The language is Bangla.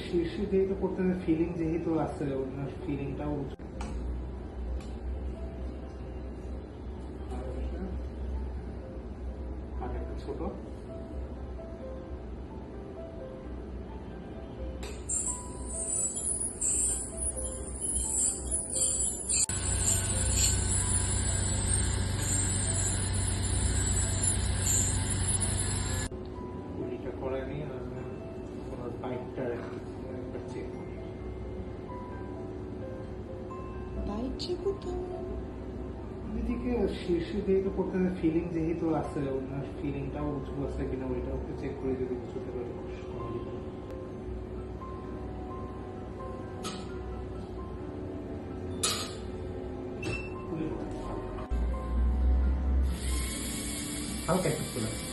শীর্ষে যেহেতু করতে ফিলিং যেহেতু আছে, ওনার ফিলিংটাও আর একটা ছোট করেনি, ওনার পাইপটা একবার চেক করি। পাইপ চেক করতে হবে? এদিকে শীর্ষে যেহেতু করতে ফিলিং যেহেতু আছে, ওনার ফিলিংটাও উঁচু আছে কিনা ওইটাও একটু চেক করে যদি কিছুতে পারি। হালকা একটু